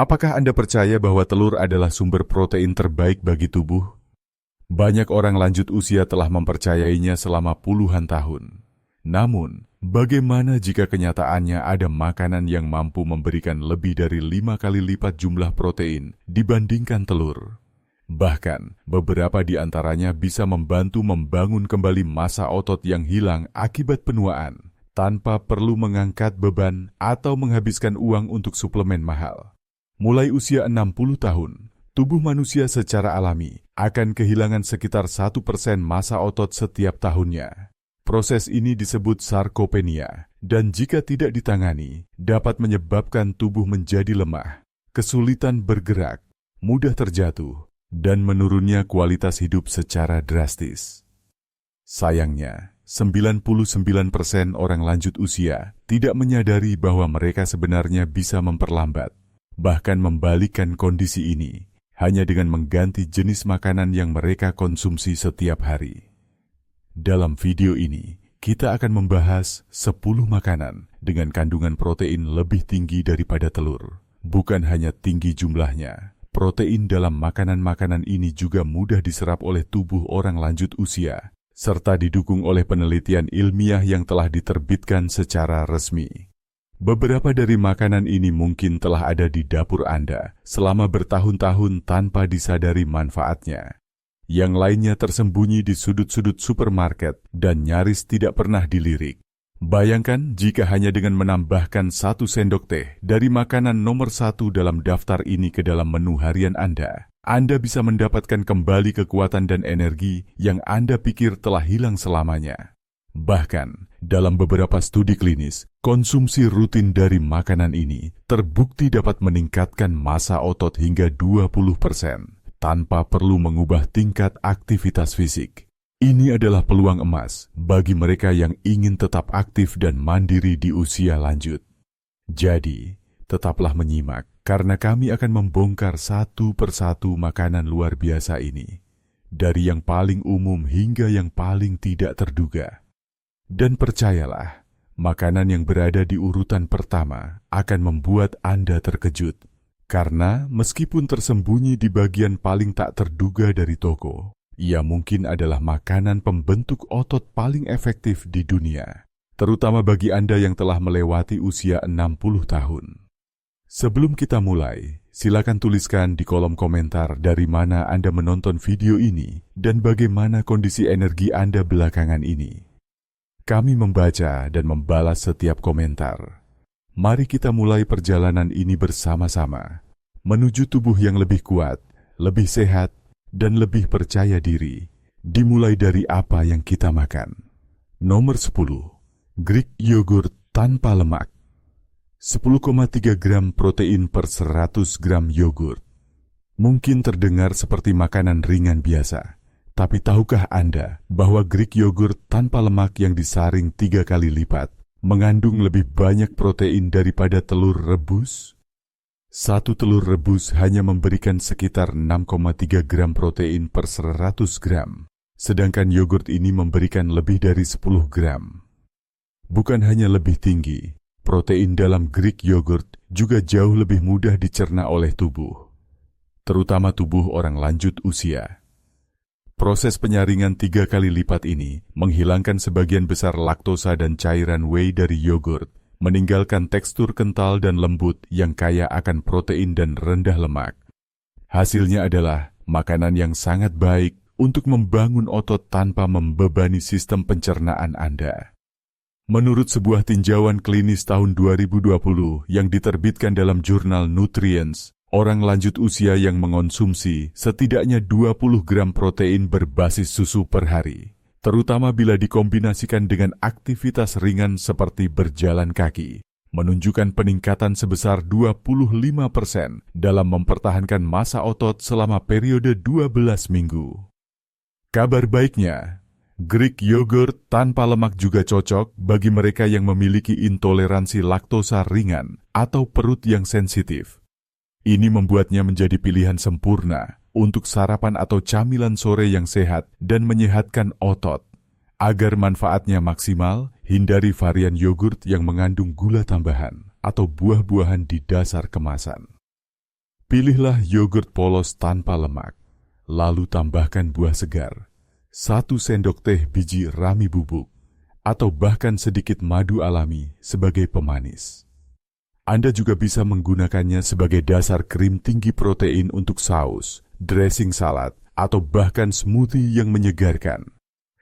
Apakah Anda percaya bahwa telur adalah sumber protein terbaik bagi tubuh? Banyak orang lanjut usia telah mempercayainya selama puluhan tahun. Namun, bagaimana jika kenyataannya ada makanan yang mampu memberikan lebih dari 5 kali lipat jumlah protein dibandingkan telur? Bahkan, beberapa di antaranya bisa membantu membangun kembali massa otot yang hilang akibat penuaan, tanpa perlu mengangkat beban atau menghabiskan uang untuk suplemen mahal. Mulai usia 60 tahun, tubuh manusia secara alami akan kehilangan sekitar 1% massa otot setiap tahunnya. Proses ini disebut sarkopenia, dan jika tidak ditangani, dapat menyebabkan tubuh menjadi lemah, kesulitan bergerak, mudah terjatuh, dan menurunnya kualitas hidup secara drastis. Sayangnya, 99% orang lanjut usia tidak menyadari bahwa mereka sebenarnya bisa memperlambat, bahkan membalikkan kondisi ini, hanya dengan mengganti jenis makanan yang mereka konsumsi setiap hari. Dalam video ini, kita akan membahas 10 makanan dengan kandungan protein lebih tinggi daripada telur. Bukan hanya tinggi jumlahnya, protein dalam makanan-makanan ini juga mudah diserap oleh tubuh orang lanjut usia, serta didukung oleh penelitian ilmiah yang telah diterbitkan secara resmi. Beberapa dari makanan ini mungkin telah ada di dapur Anda selama bertahun-tahun tanpa disadari manfaatnya. Yang lainnya tersembunyi di sudut-sudut supermarket dan nyaris tidak pernah dilirik. Bayangkan jika hanya dengan menambahkan 1 sendok teh dari makanan nomor 1 dalam daftar ini ke dalam menu harian Anda bisa mendapatkan kembali kekuatan dan energi yang Anda pikir telah hilang selamanya. Bahkan, dalam beberapa studi klinis, konsumsi rutin dari makanan ini terbukti dapat meningkatkan massa otot hingga 20% tanpa perlu mengubah tingkat aktivitas fisik. Ini adalah peluang emas bagi mereka yang ingin tetap aktif dan mandiri di usia lanjut. Jadi, tetaplah menyimak karena kami akan membongkar satu persatu makanan luar biasa ini, dari yang paling umum hingga yang paling tidak terduga. Dan percayalah, makanan yang berada di urutan pertama akan membuat Anda terkejut. Karena meskipun tersembunyi di bagian paling tak terduga dari toko, ia mungkin adalah makanan pembentuk otot paling efektif di dunia, terutama bagi Anda yang telah melewati usia 60 tahun. Sebelum kita mulai, silakan tuliskan di kolom komentar dari mana Anda menonton video ini dan bagaimana kondisi energi Anda belakangan ini. Kami membaca dan membalas setiap komentar. Mari kita mulai perjalanan ini bersama-sama, menuju tubuh yang lebih kuat, lebih sehat, dan lebih percaya diri, dimulai dari apa yang kita makan. Nomor 10. Greek yogurt tanpa lemak. 10,3 gram protein per 100 gram yogurt. Mungkin terdengar seperti makanan ringan biasa. Tapi tahukah Anda bahwa Greek yogurt tanpa lemak yang disaring 3 kali lipat mengandung lebih banyak protein daripada telur rebus? 1 telur rebus hanya memberikan sekitar 6,3 gram protein per 100 gram, sedangkan yogurt ini memberikan lebih dari 10 gram. Bukan hanya lebih tinggi, protein dalam Greek yogurt juga jauh lebih mudah dicerna oleh tubuh, terutama tubuh orang lanjut usia. Proses penyaringan 3 kali lipat ini menghilangkan sebagian besar laktosa dan cairan whey dari yogurt, meninggalkan tekstur kental dan lembut yang kaya akan protein dan rendah lemak. Hasilnya adalah makanan yang sangat baik untuk membangun otot tanpa membebani sistem pencernaan Anda. Menurut sebuah tinjauan klinis tahun 2020 yang diterbitkan dalam jurnal Nutrients, orang lanjut usia yang mengonsumsi setidaknya 20 gram protein berbasis susu per hari, terutama bila dikombinasikan dengan aktivitas ringan seperti berjalan kaki, menunjukkan peningkatan sebesar 25% dalam mempertahankan massa otot selama periode 12 minggu. Kabar baiknya, Greek yogurt tanpa lemak juga cocok bagi mereka yang memiliki intoleransi laktosa ringan atau perut yang sensitif. Ini membuatnya menjadi pilihan sempurna untuk sarapan atau camilan sore yang sehat dan menyehatkan otot. Agar manfaatnya maksimal, hindari varian yogurt yang mengandung gula tambahan atau buah-buahan di dasar kemasan. Pilihlah yogurt polos tanpa lemak, lalu tambahkan buah segar, 1 sendok teh biji rami bubuk, atau bahkan sedikit madu alami sebagai pemanis. Anda juga bisa menggunakannya sebagai dasar krim tinggi protein untuk saus, dressing salad, atau bahkan smoothie yang menyegarkan.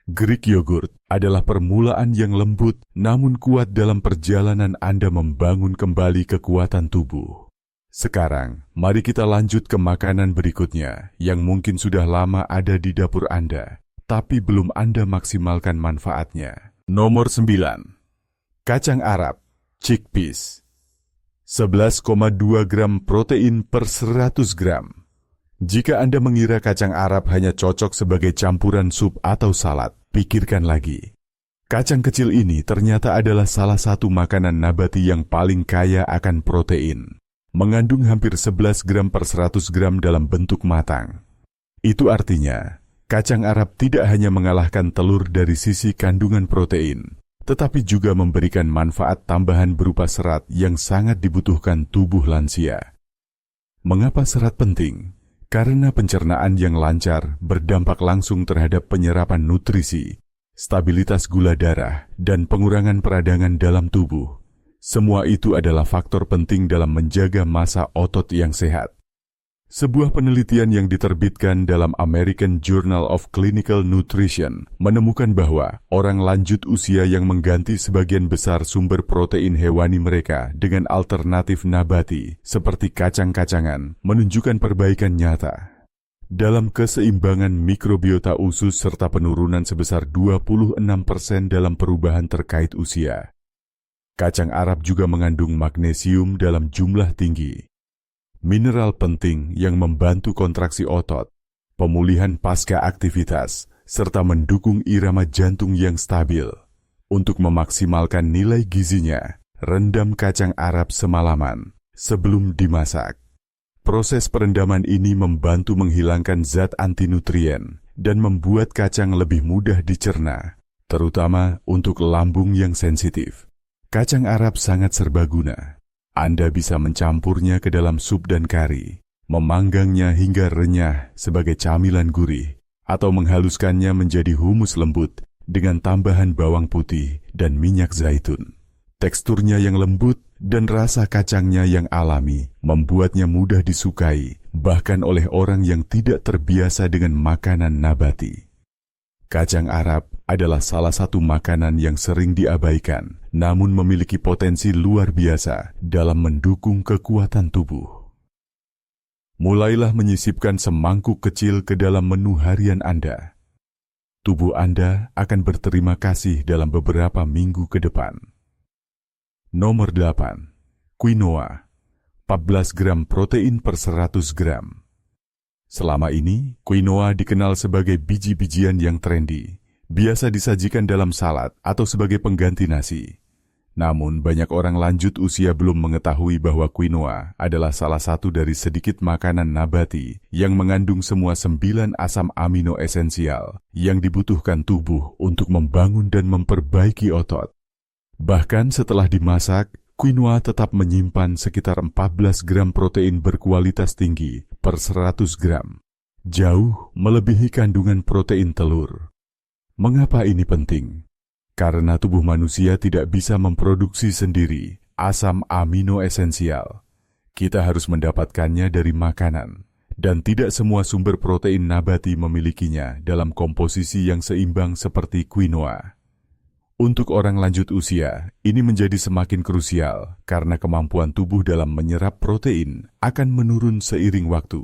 Greek yogurt adalah permulaan yang lembut namun kuat dalam perjalanan Anda membangun kembali kekuatan tubuh. Sekarang, mari kita lanjut ke makanan berikutnya yang mungkin sudah lama ada di dapur Anda, tapi belum Anda maksimalkan manfaatnya. Nomor 9. Kacang Arab, chickpeas. 11,2 gram protein per 100 gram. Jika Anda mengira kacang Arab hanya cocok sebagai campuran sup atau salad, pikirkan lagi. Kacang kecil ini ternyata adalah salah satu makanan nabati yang paling kaya akan protein. Mengandung hampir 11 gram per 100 gram dalam bentuk matang. Itu artinya, kacang Arab tidak hanya mengalahkan telur dari sisi kandungan protein, tetapi juga memberikan manfaat tambahan berupa serat yang sangat dibutuhkan tubuh lansia. Mengapa serat penting? Karena pencernaan yang lancar berdampak langsung terhadap penyerapan nutrisi, stabilitas gula darah, dan pengurangan peradangan dalam tubuh. Semua itu adalah faktor penting dalam menjaga massa otot yang sehat. Sebuah penelitian yang diterbitkan dalam American Journal of Clinical Nutrition menemukan bahwa orang lanjut usia yang mengganti sebagian besar sumber protein hewani mereka dengan alternatif nabati seperti kacang-kacangan menunjukkan perbaikan nyata dalam keseimbangan mikrobiota usus serta penurunan sebesar 26% dalam perubahan terkait usia. Kacang Arab juga mengandung magnesium dalam jumlah tinggi, mineral penting yang membantu kontraksi otot, pemulihan pasca aktivitas, serta mendukung irama jantung yang stabil. Untuk memaksimalkan nilai gizinya, rendam kacang Arab semalaman sebelum dimasak. Proses perendaman ini membantu menghilangkan zat antinutrien dan membuat kacang lebih mudah dicerna, terutama untuk lambung yang sensitif. Kacang Arab sangat serbaguna. Anda bisa mencampurnya ke dalam sup dan kari, memanggangnya hingga renyah sebagai camilan gurih, atau menghaluskannya menjadi humus lembut dengan tambahan bawang putih dan minyak zaitun. Teksturnya yang lembut dan rasa kacangnya yang alami membuatnya mudah disukai, bahkan oleh orang yang tidak terbiasa dengan makanan nabati. Kacang Arab adalah salah satu makanan yang sering diabaikan, namun memiliki potensi luar biasa dalam mendukung kekuatan tubuh. Mulailah menyisipkan semangkuk kecil ke dalam menu harian Anda. Tubuh Anda akan berterima kasih dalam beberapa minggu ke depan. Nomor 8. Quinoa, 14 gram protein per 100 gram. Selama ini, quinoa dikenal sebagai biji-bijian yang trendy, biasa disajikan dalam salad atau sebagai pengganti nasi. Namun, banyak orang lanjut usia belum mengetahui bahwa quinoa adalah salah satu dari sedikit makanan nabati yang mengandung semua 9 asam amino esensial yang dibutuhkan tubuh untuk membangun dan memperbaiki otot. Bahkan setelah dimasak, quinoa tetap menyimpan sekitar 14 gram protein berkualitas tinggi per 100 gram, jauh melebihi kandungan protein telur. Mengapa ini penting? Karena tubuh manusia tidak bisa memproduksi sendiri asam amino esensial. Kita harus mendapatkannya dari makanan, dan tidak semua sumber protein nabati memilikinya dalam komposisi yang seimbang seperti quinoa. Untuk orang lanjut usia, ini menjadi semakin krusial karena kemampuan tubuh dalam menyerap protein akan menurun seiring waktu.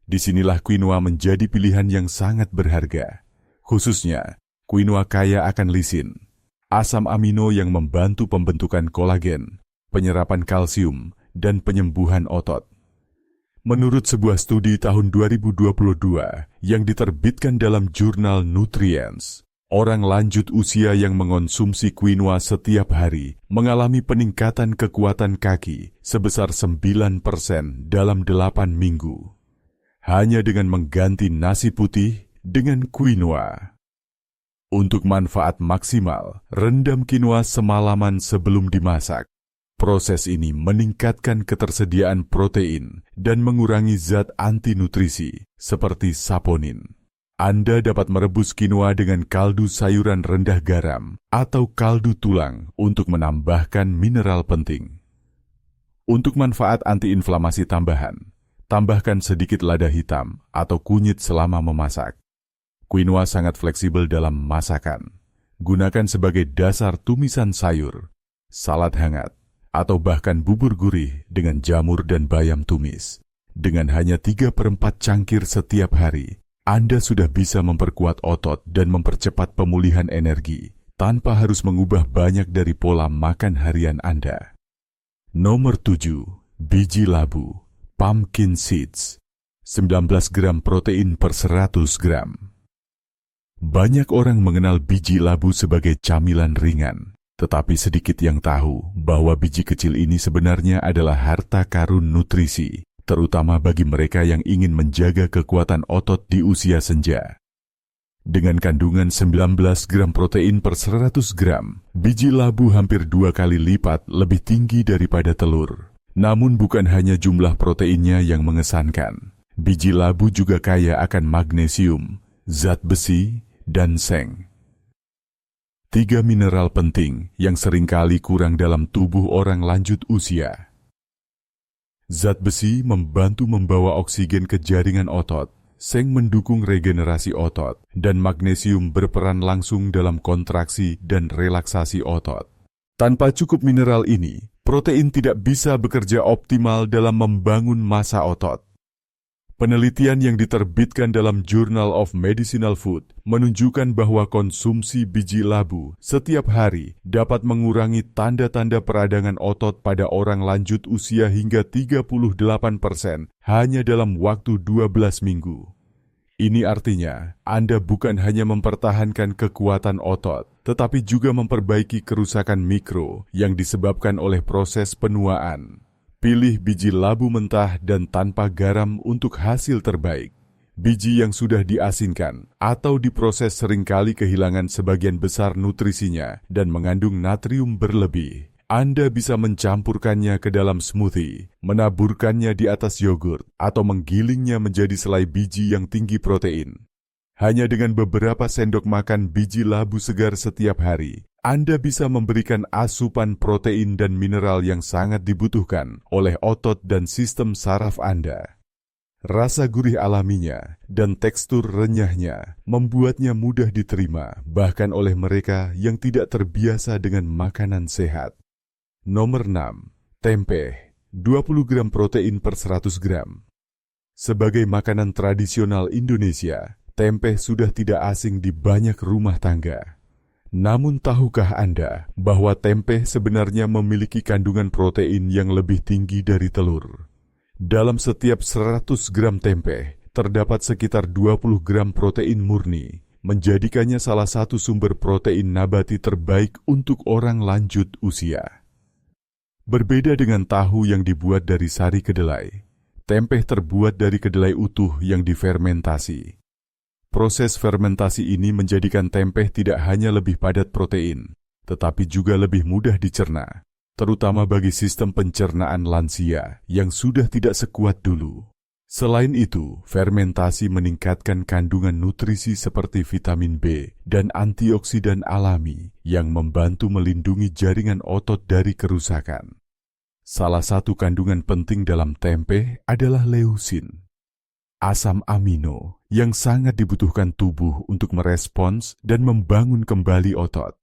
Disinilah quinoa menjadi pilihan yang sangat berharga. Khususnya, quinoa kaya akan lisin, asam amino yang membantu pembentukan kolagen, penyerapan kalsium, dan penyembuhan otot. Menurut sebuah studi tahun 2022 yang diterbitkan dalam jurnal Nutrients, orang lanjut usia yang mengonsumsi quinoa setiap hari mengalami peningkatan kekuatan kaki sebesar 9% dalam 8 minggu. Hanya dengan mengganti nasi putih dengan quinoa. Untuk manfaat maksimal, rendam quinoa semalaman sebelum dimasak. Proses ini meningkatkan ketersediaan protein dan mengurangi zat anti-nutrisi seperti saponin. Anda dapat merebus quinoa dengan kaldu sayuran rendah garam atau kaldu tulang untuk menambahkan mineral penting. Untuk manfaat antiinflamasi tambahan, tambahkan sedikit lada hitam atau kunyit selama memasak. Quinoa sangat fleksibel dalam masakan. Gunakan sebagai dasar tumisan sayur, salad hangat, atau bahkan bubur gurih dengan jamur dan bayam tumis. Dengan hanya 3/4 cangkir setiap hari, Anda sudah bisa memperkuat otot dan mempercepat pemulihan energi tanpa harus mengubah banyak dari pola makan harian Anda. Nomor 7. Biji labu. Pumpkin seeds, 19 gram protein per 100 gram. Banyak orang mengenal biji labu sebagai camilan ringan, tetapi sedikit yang tahu bahwa biji kecil ini sebenarnya adalah harta karun nutrisi, terutama bagi mereka yang ingin menjaga kekuatan otot di usia senja. Dengan kandungan 19 gram protein per 100 gram, biji labu hampir 2 kali lipat lebih tinggi daripada telur. Namun bukan hanya jumlah proteinnya yang mengesankan. Biji labu juga kaya akan magnesium, zat besi, dan seng. 3 mineral penting yang seringkali kurang dalam tubuh orang lanjut usia. Zat besi membantu membawa oksigen ke jaringan otot, seng mendukung regenerasi otot, dan magnesium berperan langsung dalam kontraksi dan relaksasi otot. Tanpa cukup mineral ini, protein tidak bisa bekerja optimal dalam membangun massa otot. Penelitian yang diterbitkan dalam Journal of Medicinal Food menunjukkan bahwa konsumsi biji labu setiap hari dapat mengurangi tanda-tanda peradangan otot pada orang lanjut usia hingga 38% hanya dalam waktu 12 minggu. Ini artinya, Anda bukan hanya mempertahankan kekuatan otot, tetapi juga memperbaiki kerusakan mikro yang disebabkan oleh proses penuaan. Pilih biji labu mentah dan tanpa garam untuk hasil terbaik. Biji yang sudah diasinkan atau diproses seringkali kehilangan sebagian besar nutrisinya dan mengandung natrium berlebih. Anda bisa mencampurkannya ke dalam smoothie, menaburkannya di atas yogurt, atau menggilingnya menjadi selai biji yang tinggi protein. Hanya dengan beberapa sendok makan biji labu segar setiap hari, Anda bisa memberikan asupan protein dan mineral yang sangat dibutuhkan oleh otot dan sistem saraf Anda. Rasa gurih alaminya dan tekstur renyahnya membuatnya mudah diterima bahkan oleh mereka yang tidak terbiasa dengan makanan sehat. Nomor 6. Tempe, 20 gram protein per 100 gram. Sebagai makanan tradisional Indonesia, tempe sudah tidak asing di banyak rumah tangga. Namun tahukah Anda bahwa tempe sebenarnya memiliki kandungan protein yang lebih tinggi dari telur? Dalam setiap 100 gram tempe, terdapat sekitar 20 gram protein murni, menjadikannya salah satu sumber protein nabati terbaik untuk orang lanjut usia. Berbeda dengan tahu yang dibuat dari sari kedelai, tempe terbuat dari kedelai utuh yang difermentasi. Proses fermentasi ini menjadikan tempe tidak hanya lebih padat protein, tetapi juga lebih mudah dicerna, terutama bagi sistem pencernaan lansia yang sudah tidak sekuat dulu. Selain itu, fermentasi meningkatkan kandungan nutrisi seperti vitamin B dan antioksidan alami yang membantu melindungi jaringan otot dari kerusakan. Salah satu kandungan penting dalam tempe adalah leusin, asam amino yang sangat dibutuhkan tubuh untuk merespons dan membangun kembali otot.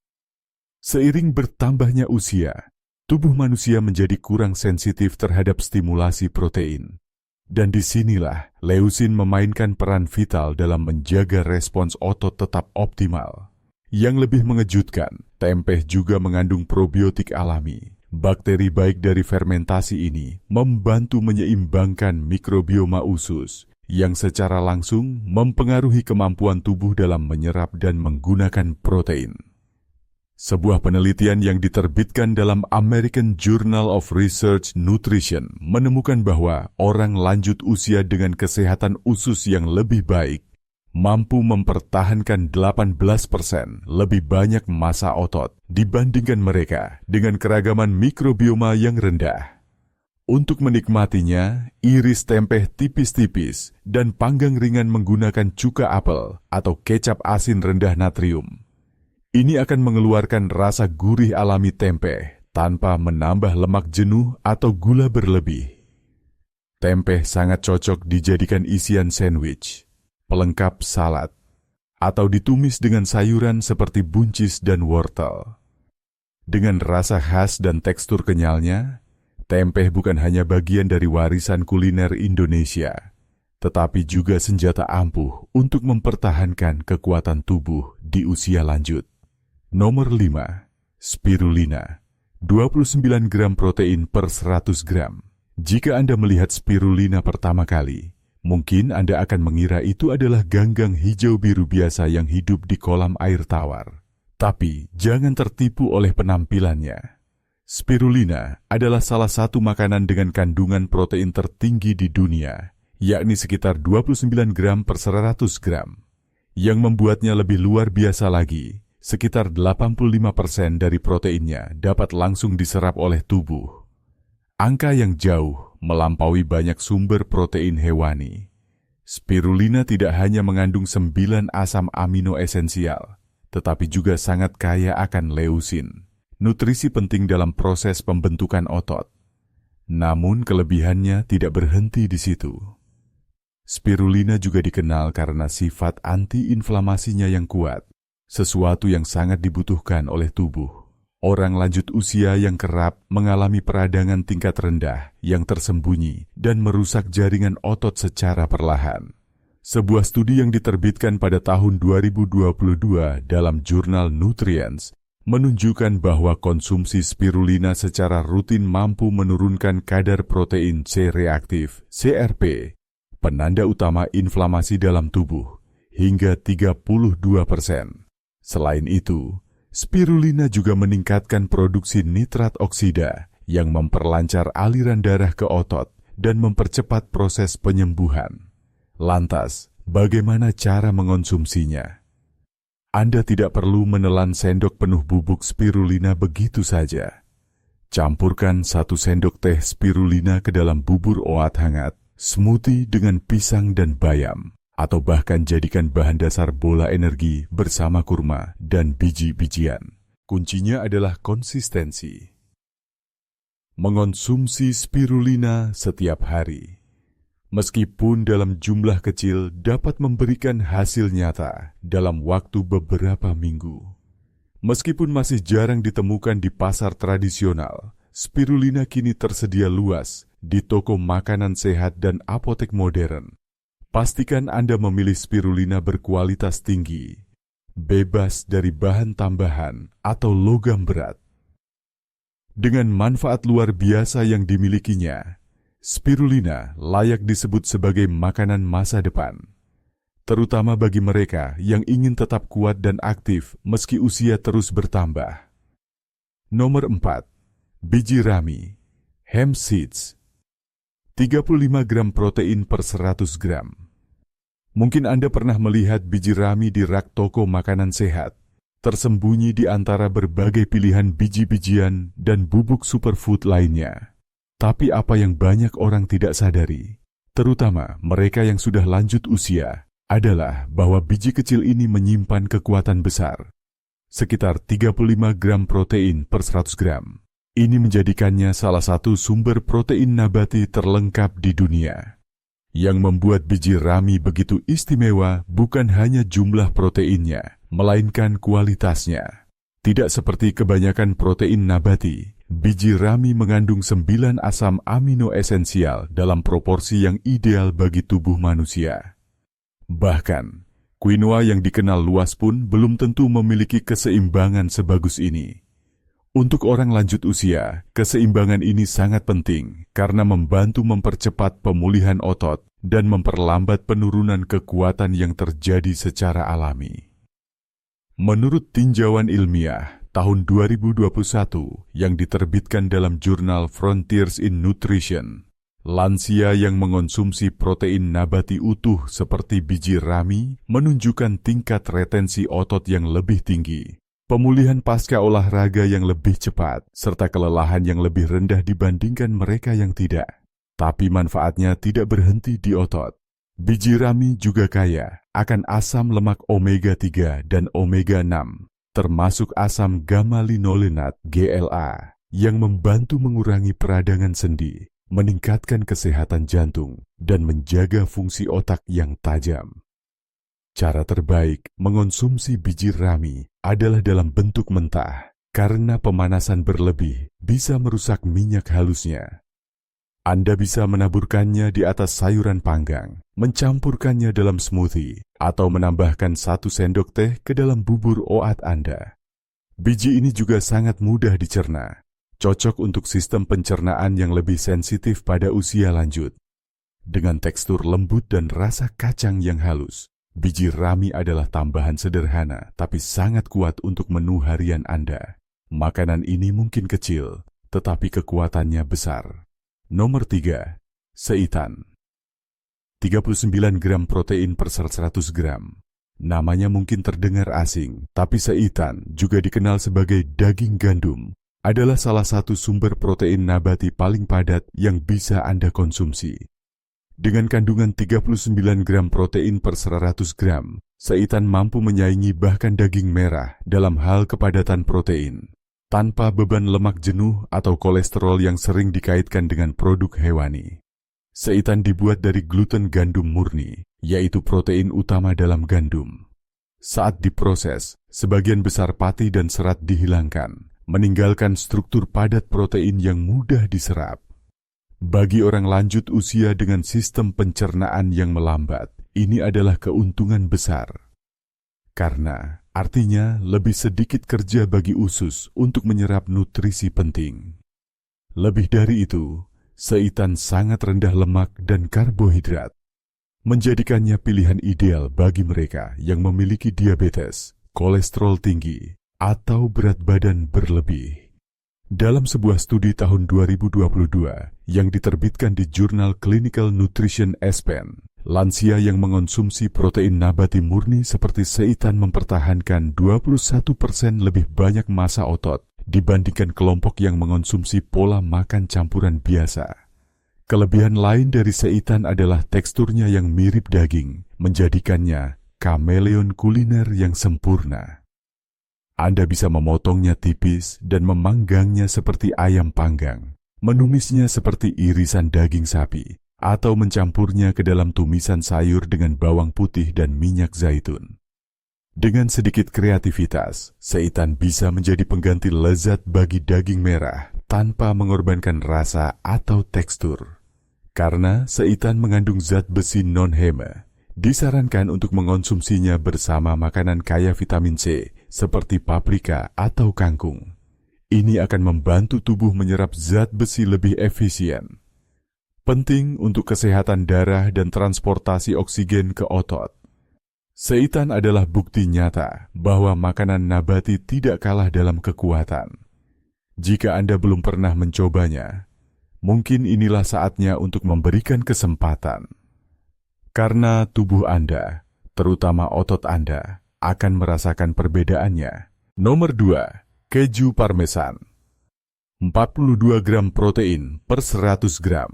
Seiring bertambahnya usia, tubuh manusia menjadi kurang sensitif terhadap stimulasi protein. Dan disinilah leusin memainkan peran vital dalam menjaga respons otot tetap optimal. Yang lebih mengejutkan, tempe juga mengandung probiotik alami. Bakteri baik dari fermentasi ini membantu menyeimbangkan mikrobioma usus yang secara langsung mempengaruhi kemampuan tubuh dalam menyerap dan menggunakan protein. Sebuah penelitian yang diterbitkan dalam American Journal of Research Nutrition menemukan bahwa orang lanjut usia dengan kesehatan usus yang lebih baik mampu mempertahankan 18% lebih banyak massa otot dibandingkan mereka dengan keragaman mikrobioma yang rendah. Untuk menikmatinya, iris tempe tipis-tipis dan panggang ringan menggunakan cuka apel atau kecap asin rendah natrium. Ini akan mengeluarkan rasa gurih alami tempe tanpa menambah lemak jenuh atau gula berlebih. Tempe sangat cocok dijadikan isian sandwich, pelengkap salad, atau ditumis dengan sayuran seperti buncis dan wortel. Dengan rasa khas dan tekstur kenyalnya, tempe bukan hanya bagian dari warisan kuliner Indonesia, tetapi juga senjata ampuh untuk mempertahankan kekuatan tubuh di usia lanjut. Nomor 5. Spirulina, 29 gram protein per 100 gram. Jika Anda melihat spirulina pertama kali, mungkin Anda akan mengira itu adalah ganggang hijau biru biasa yang hidup di kolam air tawar. Tapi jangan tertipu oleh penampilannya. Spirulina adalah salah satu makanan dengan kandungan protein tertinggi di dunia, yakni sekitar 29 gram per 100 gram. Yang membuatnya lebih luar biasa lagi, sekitar 85% dari proteinnya dapat langsung diserap oleh tubuh. Angka yang jauh melampaui banyak sumber protein hewani. Spirulina tidak hanya mengandung 9 asam amino esensial, tetapi juga sangat kaya akan leusin, nutrisi penting dalam proses pembentukan otot. Namun kelebihannya tidak berhenti di situ. Spirulina juga dikenal karena sifat anti-inflamasinya yang kuat, sesuatu yang sangat dibutuhkan oleh tubuh. Orang lanjut usia yang kerap mengalami peradangan tingkat rendah yang tersembunyi dan merusak jaringan otot secara perlahan. Sebuah studi yang diterbitkan pada tahun 2022 dalam jurnal Nutrients menunjukkan bahwa konsumsi spirulina secara rutin mampu menurunkan kadar protein C reaktif (CRP), penanda utama inflamasi dalam tubuh, hingga 32%. Selain itu, spirulina juga meningkatkan produksi nitrat oksida yang memperlancar aliran darah ke otot dan mempercepat proses penyembuhan. Lantas, bagaimana cara mengonsumsinya? Anda tidak perlu menelan sendok penuh bubuk spirulina begitu saja. Campurkan 1 sendok teh spirulina ke dalam bubur oat hangat, smoothie dengan pisang dan bayam, atau bahkan jadikan bahan dasar bola energi bersama kurma dan biji-bijian. Kuncinya adalah konsistensi. Mengonsumsi spirulina setiap hari, meskipun dalam jumlah kecil, dapat memberikan hasil nyata dalam waktu beberapa minggu. Meskipun masih jarang ditemukan di pasar tradisional, spirulina kini tersedia luas di toko makanan sehat dan apotek modern. Pastikan Anda memilih spirulina berkualitas tinggi, bebas dari bahan tambahan atau logam berat. Dengan manfaat luar biasa yang dimilikinya, spirulina layak disebut sebagai makanan masa depan, terutama bagi mereka yang ingin tetap kuat dan aktif meski usia terus bertambah. Nomor 4. Biji rami, hemp seeds, 35 gram protein per 100 gram. Mungkin Anda pernah melihat biji rami di rak toko makanan sehat, tersembunyi di antara berbagai pilihan biji-bijian dan bubuk superfood lainnya. Tapi apa yang banyak orang tidak sadari, terutama mereka yang sudah lanjut usia, adalah bahwa biji kecil ini menyimpan kekuatan besar, sekitar 35 gram protein per 100 gram. Ini menjadikannya salah satu sumber protein nabati terlengkap di dunia. Yang membuat biji rami begitu istimewa bukan hanya jumlah proteinnya, melainkan kualitasnya. Tidak seperti kebanyakan protein nabati, biji rami mengandung 9 asam amino esensial dalam proporsi yang ideal bagi tubuh manusia. Bahkan, quinoa yang dikenal luas pun belum tentu memiliki keseimbangan sebagus ini. Untuk orang lanjut usia, keseimbangan ini sangat penting karena membantu mempercepat pemulihan otot dan memperlambat penurunan kekuatan yang terjadi secara alami. Menurut tinjauan ilmiah tahun 2021 yang diterbitkan dalam jurnal Frontiers in Nutrition, Lansia yang mengonsumsi protein nabati utuh seperti biji rami menunjukkan tingkat retensi otot yang lebih tinggi, pemulihan pasca olahraga yang lebih cepat, serta kelelahan yang lebih rendah dibandingkan mereka yang tidak. Tapi manfaatnya tidak berhenti di otot. Biji rami juga kaya akan asam lemak omega-3 dan omega-6, termasuk asam gamma-linolenat GLA, yang membantu mengurangi peradangan sendi, meningkatkan kesehatan jantung, dan menjaga fungsi otak yang tajam. Cara terbaik mengonsumsi biji rami adalah dalam bentuk mentah, karena pemanasan berlebih bisa merusak minyak halusnya. Anda bisa menaburkannya di atas sayuran panggang, mencampurkannya dalam smoothie, atau menambahkan 1 sendok teh ke dalam bubur oat Anda. Biji ini juga sangat mudah dicerna, cocok untuk sistem pencernaan yang lebih sensitif pada usia lanjut. Dengan tekstur lembut dan rasa kacang yang halus, biji rami adalah tambahan sederhana tapi sangat kuat untuk menu harian Anda. Makanan ini mungkin kecil, tetapi kekuatannya besar. Nomor 3. Seitan. 39 gram protein per 100 gram. Namanya mungkin terdengar asing, tapi seitan juga dikenal sebagai daging gandum, adalah salah satu sumber protein nabati paling padat yang bisa Anda konsumsi. Dengan kandungan 39 gram protein per 100 gram, seitan mampu menyaingi bahkan daging merah dalam hal kepadatan protein, tanpa beban lemak jenuh atau kolesterol yang sering dikaitkan dengan produk hewani. Seitan dibuat dari gluten gandum murni, yaitu protein utama dalam gandum. Saat diproses, sebagian besar pati dan serat dihilangkan, meninggalkan struktur padat protein yang mudah diserap. Bagi orang lanjut usia dengan sistem pencernaan yang melambat, ini adalah keuntungan besar. Karena artinya lebih sedikit kerja bagi usus untuk menyerap nutrisi penting. Lebih dari itu, seitan sangat rendah lemak dan karbohidrat, menjadikannya pilihan ideal bagi mereka yang memiliki diabetes, kolesterol tinggi, atau berat badan berlebih. Dalam sebuah studi tahun 2022 yang diterbitkan di jurnal Clinical Nutrition Aspen, lansia yang mengonsumsi protein nabati murni seperti seitan mempertahankan 21% lebih banyak massa otot dibandingkan kelompok yang mengonsumsi pola makan campuran biasa. Kelebihan lain dari seitan adalah teksturnya yang mirip daging, menjadikannya kameleon kuliner yang sempurna. Anda bisa memotongnya tipis dan memanggangnya seperti ayam panggang, menumisnya seperti irisan daging sapi, atau mencampurnya ke dalam tumisan sayur dengan bawang putih dan minyak zaitun. Dengan sedikit kreativitas, seitan bisa menjadi pengganti lezat bagi daging merah tanpa mengorbankan rasa atau tekstur. Karena seitan mengandung zat besi non-heme, disarankan untuk mengonsumsinya bersama makanan kaya vitamin C seperti paprika atau kangkung. Ini akan membantu tubuh menyerap zat besi lebih efisien. Penting untuk kesehatan darah dan transportasi oksigen ke otot. Seitan adalah bukti nyata bahwa makanan nabati tidak kalah dalam kekuatan. Jika Anda belum pernah mencobanya, mungkin inilah saatnya untuk memberikan kesempatan. Karena tubuh Anda, terutama otot Anda, akan merasakan perbedaannya. Nomor 2. Keju parmesan. 42 gram protein per 100 gram.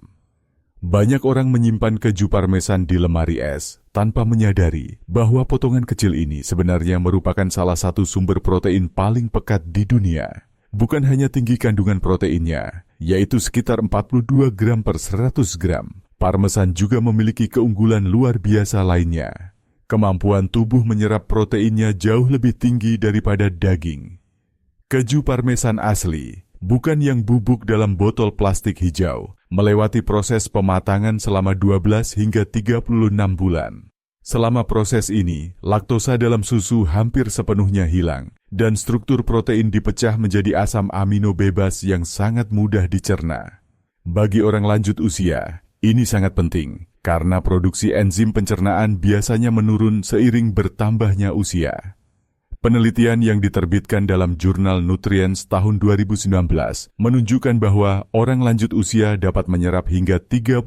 Banyak orang menyimpan keju parmesan di lemari es tanpa menyadari bahwa potongan kecil ini sebenarnya merupakan salah satu sumber protein paling pekat di dunia. Bukan hanya tinggi kandungan proteinnya, yaitu sekitar 42 gram per 100 gram. Parmesan juga memiliki keunggulan luar biasa lainnya. Kemampuan tubuh menyerap proteinnya jauh lebih tinggi daripada daging. Keju parmesan asli, bukan yang bubuk dalam botol plastik hijau, melewati proses pematangan selama 12 hingga 36 bulan. Selama proses ini, laktosa dalam susu hampir sepenuhnya hilang, dan struktur protein dipecah menjadi asam amino bebas yang sangat mudah dicerna. Bagi orang lanjut usia, ini sangat penting, karena produksi enzim pencernaan biasanya menurun seiring bertambahnya usia. Penelitian yang diterbitkan dalam jurnal Nutrients tahun 2019 menunjukkan bahwa orang lanjut usia dapat menyerap hingga 30%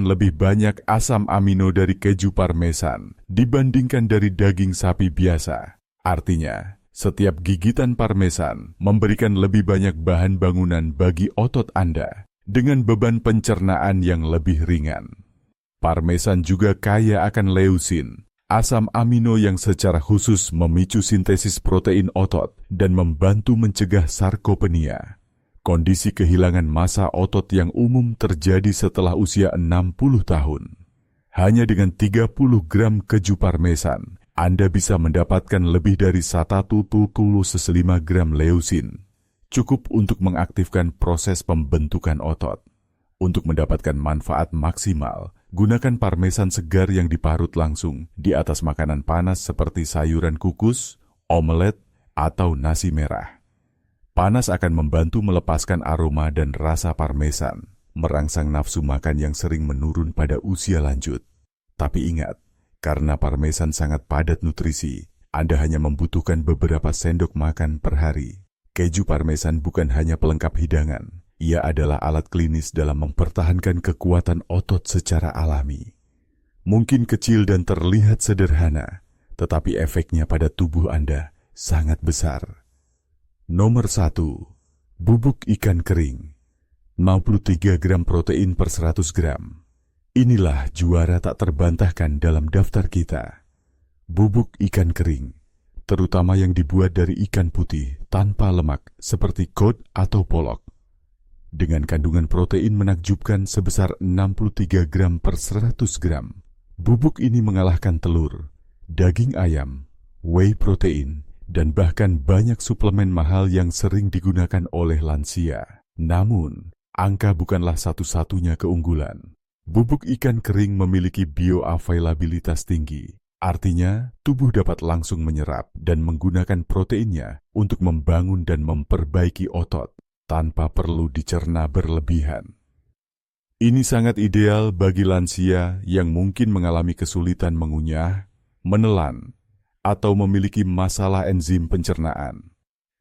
lebih banyak asam amino dari keju parmesan dibandingkan dari daging sapi biasa. Artinya, setiap gigitan parmesan memberikan lebih banyak bahan bangunan bagi otot Anda dengan beban pencernaan yang lebih ringan. Parmesan juga kaya akan leusin, asam amino yang secara khusus memicu sintesis protein otot dan membantu mencegah sarkopenia. Kondisi kehilangan massa otot yang umum terjadi setelah usia 60 tahun. Hanya dengan 30 gram keju parmesan, Anda bisa mendapatkan lebih dari 1,5 gram leusin. Cukup untuk mengaktifkan proses pembentukan otot. Untuk mendapatkan manfaat maksimal, gunakan parmesan segar yang diparut langsung di atas makanan panas seperti sayuran kukus, omelet, atau nasi merah. Panas akan membantu melepaskan aroma dan rasa parmesan, merangsang nafsu makan yang sering menurun pada usia lanjut. Tapi ingat, karena parmesan sangat padat nutrisi, Anda hanya membutuhkan beberapa sendok makan per hari. Keju parmesan bukan hanya pelengkap hidangan, ia adalah alat klinis dalam mempertahankan kekuatan otot secara alami. Mungkin kecil dan terlihat sederhana, tetapi efeknya pada tubuh Anda sangat besar. Nomor 1. Bubuk ikan kering. 63 gram protein per 100 gram. Inilah juara tak terbantahkan dalam daftar kita. Bubuk ikan kering, terutama yang dibuat dari ikan putih tanpa lemak seperti cod atau polok. Dengan kandungan protein menakjubkan sebesar 63 gram per 100 gram. Bubuk ini mengalahkan telur, daging ayam, whey protein, dan bahkan banyak suplemen mahal yang sering digunakan oleh lansia. Namun, angka bukanlah satu-satunya keunggulan. Bubuk ikan kering memiliki bioavailabilitas tinggi. Artinya, tubuh dapat langsung menyerap dan menggunakan proteinnya untuk membangun dan memperbaiki otot tanpa perlu dicerna berlebihan. Ini sangat ideal bagi lansia yang mungkin mengalami kesulitan mengunyah, menelan, atau memiliki masalah enzim pencernaan.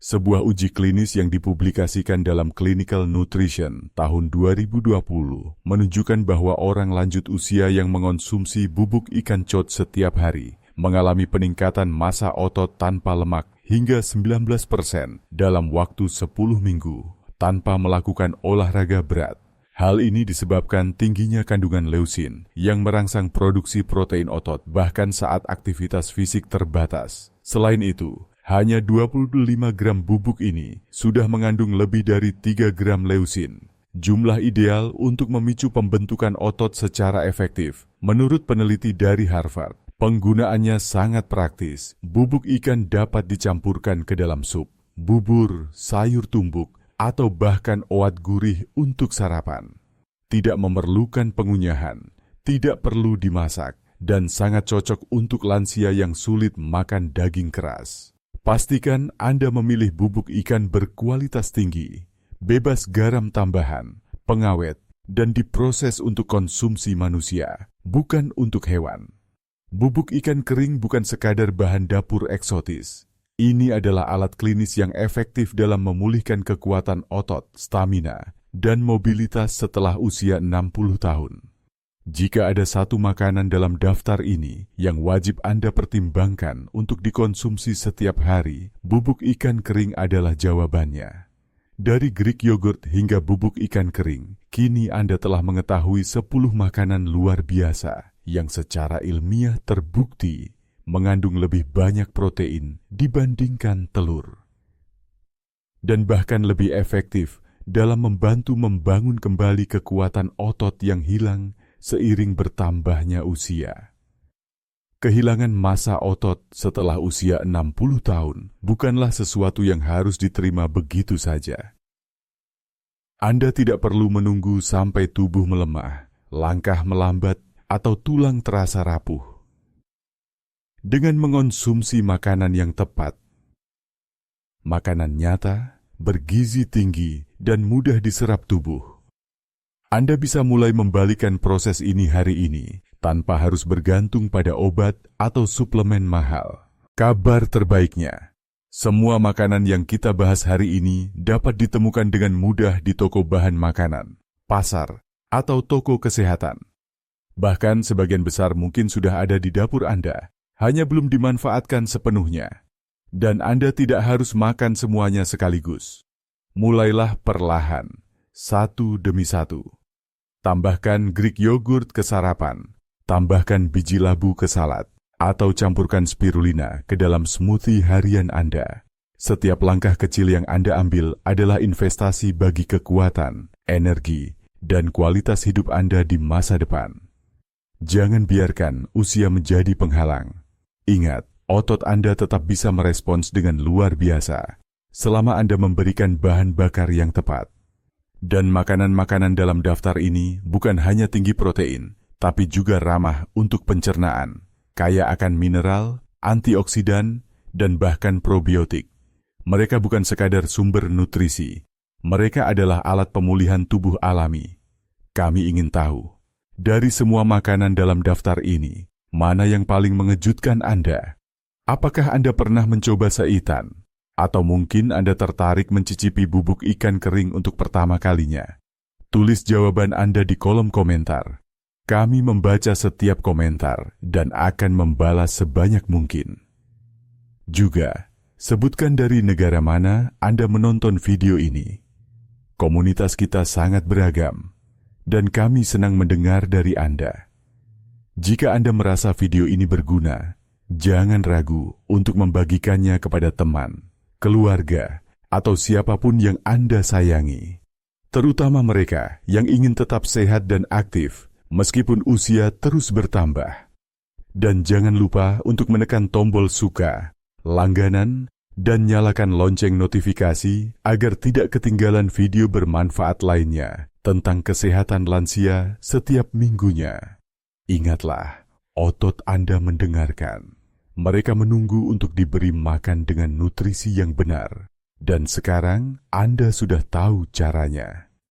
Sebuah uji klinis yang dipublikasikan dalam Clinical Nutrition tahun 2020 menunjukkan bahwa orang lanjut usia yang mengonsumsi bubuk ikan cod setiap hari mengalami peningkatan massa otot tanpa lemak hingga 19% dalam waktu 10 minggu tanpa melakukan olahraga berat. Hal ini disebabkan tingginya kandungan leusin yang merangsang produksi protein otot bahkan saat aktivitas fisik terbatas. Selain itu, hanya 25 gram bubuk ini sudah mengandung lebih dari 3 gram leusin. Jumlah ideal untuk memicu pembentukan otot secara efektif. Menurut peneliti dari Harvard, penggunaannya sangat praktis. Bubuk ikan dapat dicampurkan ke dalam sup, bubur, sayur tumbuk, atau bahkan oat gurih untuk sarapan. Tidak memerlukan pengunyahan, tidak perlu dimasak, dan sangat cocok untuk lansia yang sulit makan daging keras. Pastikan Anda memilih bubuk ikan berkualitas tinggi, bebas garam tambahan, pengawet, dan diproses untuk konsumsi manusia, bukan untuk hewan. Bubuk ikan kering bukan sekadar bahan dapur eksotis. Ini adalah alat klinis yang efektif dalam memulihkan kekuatan otot, stamina, dan mobilitas setelah usia 60 tahun. Jika ada satu makanan dalam daftar ini yang wajib Anda pertimbangkan untuk dikonsumsi setiap hari, bubuk ikan kering adalah jawabannya. Dari Greek yogurt hingga bubuk ikan kering, kini Anda telah mengetahui 10 makanan luar biasa yang secara ilmiah terbukti mengandung lebih banyak protein dibandingkan telur. Dan bahkan lebih efektif dalam membantu membangun kembali kekuatan otot yang hilang seiring bertambahnya usia. Kehilangan massa otot setelah usia 60 tahun bukanlah sesuatu yang harus diterima begitu saja. Anda tidak perlu menunggu sampai tubuh melemah, langkah melambat, atau tulang terasa rapuh. Dengan mengonsumsi makanan yang tepat, makanan nyata, bergizi tinggi, dan mudah diserap tubuh, Anda bisa mulai membalikan proses ini hari ini tanpa harus bergantung pada obat atau suplemen mahal. Kabar terbaiknya, semua makanan yang kita bahas hari ini dapat ditemukan dengan mudah di toko bahan makanan, pasar, atau toko kesehatan. Bahkan sebagian besar mungkin sudah ada di dapur Anda, hanya belum dimanfaatkan sepenuhnya. Dan Anda tidak harus makan semuanya sekaligus. Mulailah perlahan, satu demi satu. Tambahkan Greek yogurt ke sarapan, tambahkan biji labu ke salad, atau campurkan spirulina ke dalam smoothie harian Anda. Setiap langkah kecil yang Anda ambil adalah investasi bagi kekuatan, energi, dan kualitas hidup Anda di masa depan. Jangan biarkan usia menjadi penghalang. Ingat, otot Anda tetap bisa merespons dengan luar biasa selama Anda memberikan bahan bakar yang tepat. Dan makanan-makanan dalam daftar ini bukan hanya tinggi protein, tapi juga ramah untuk pencernaan, kaya akan mineral, antioksidan, dan bahkan probiotik. Mereka bukan sekadar sumber nutrisi, mereka adalah alat pemulihan tubuh alami. Kami ingin tahu, dari semua makanan dalam daftar ini, mana yang paling mengejutkan Anda? Apakah Anda pernah mencoba seitan? Atau mungkin Anda tertarik mencicipi bubuk ikan kering untuk pertama kalinya? Tulis jawaban Anda di kolom komentar. Kami membaca setiap komentar dan akan membalas sebanyak mungkin. Juga, sebutkan dari negara mana Anda menonton video ini. Komunitas kita sangat beragam, dan kami senang mendengar dari Anda. Jika Anda merasa video ini berguna, jangan ragu untuk membagikannya kepada teman, keluarga, atau siapapun yang Anda sayangi. Terutama mereka yang ingin tetap sehat dan aktif meskipun usia terus bertambah. Dan jangan lupa untuk menekan tombol suka, langganan, dan nyalakan lonceng notifikasi agar tidak ketinggalan video bermanfaat lainnya tentang kesehatan lansia setiap minggunya. Ingatlah, otot Anda mendengarkan. Mereka menunggu untuk diberi makan dengan nutrisi yang benar. Dan sekarang Anda sudah tahu caranya.